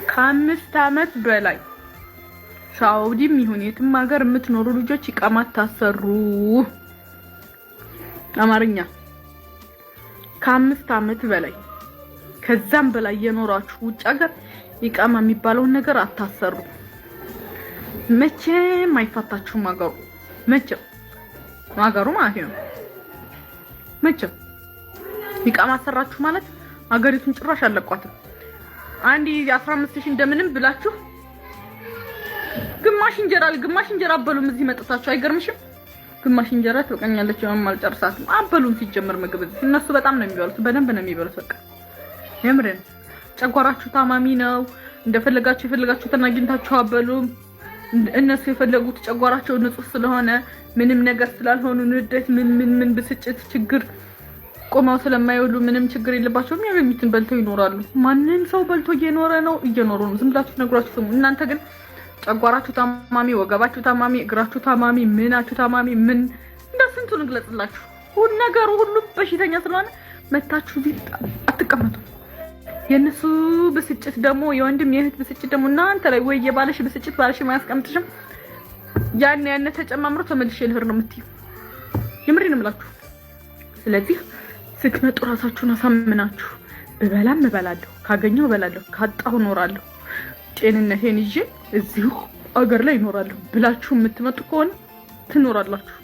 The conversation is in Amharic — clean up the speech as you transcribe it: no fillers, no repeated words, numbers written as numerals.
ከ5 ዓመት በላይ ሳውዲም ይሁን የትም ሀገር የምትኖሩ ልጆች ኢቃማ ታሰሩ። አማርኛ ከ5 ዓመት በላይ ከዛም በላይ የኖራችሁ ውጭ ሀገር ኢቃማ የሚባለውን ነገር አታሰሩ። መቼም አይፋታችሁም ሀገሩ መቼም ሀገሩ ማለት ነው። መቼም ኢቃማ አሰራችሁ ማለት ሀገሪቱን ጭራሽ አለቋትም። አንዲ 15000 እንደምንም ብላችሁ ግማሽ እንጀራ አበሉም እዚህ መጥታችሁ አይገርምሽም? ግማሽ እንጀራ ትበቃኛለች የማል ጨርሳት አበሉም። ሲጀመር ምግብ እነሱ በጣም ነው የሚበሉት፣ በደንብ ነው የሚበሉት። በቃ የምርን ጨጓራችሁ ታማሚ ነው። እንደፈለጋችሁ የፈለጋችሁትን አግኝታችሁ አበሉም። እነሱ የፈለጉት ጨጓራቸው ንጹህ ስለሆነ ምንም ነገር ስላልሆኑ ንዴት ምን ብስጭት ችግር ቆማው ስለማይወሉ ምንም ችግር የለባቸውም። ያገኙትን በልተው ይኖራሉ። ማንንም ሰው በልቶ እየኖረ ነው። ዝም ብላችሁ ነግራችሁ ስሙ። እናንተ ግን ጨጓራችሁ ታማሚ፣ ወገባችሁ ታማሚ፣ እግራችሁ ታማሚ፣ ምናችሁ ታማሚ ምን እንደስንቱን እንግለጽላችሁ። ሁሉ ነገሩ ሁሉ በሽተኛ ስለሆነ መታችሁ አትቀመጡ። የነሱ ብስጭት ደግሞ የወንድም የእህት ብስጭት ደግሞ እናንተ ላይ ወይ የባለሽ ብስጭት ባለሽ ማያስቀምጥሽም። ያን ተጨማምሮ ተመልሼ ልህር ነው የምትይው። የምሬን እምላችሁ። ስለዚህ ስትመጡ ራሳችሁን አሳምናችሁ በበላም እበላለሁ፣ ካገኘው እበላለሁ፣ ካጣሁ እኖራለሁ፣ ጤንነቴን ይዤ እዚሁ አገር ላይ እኖራለሁ ብላችሁ የምትመጡ ከሆነ ትኖራላችሁ።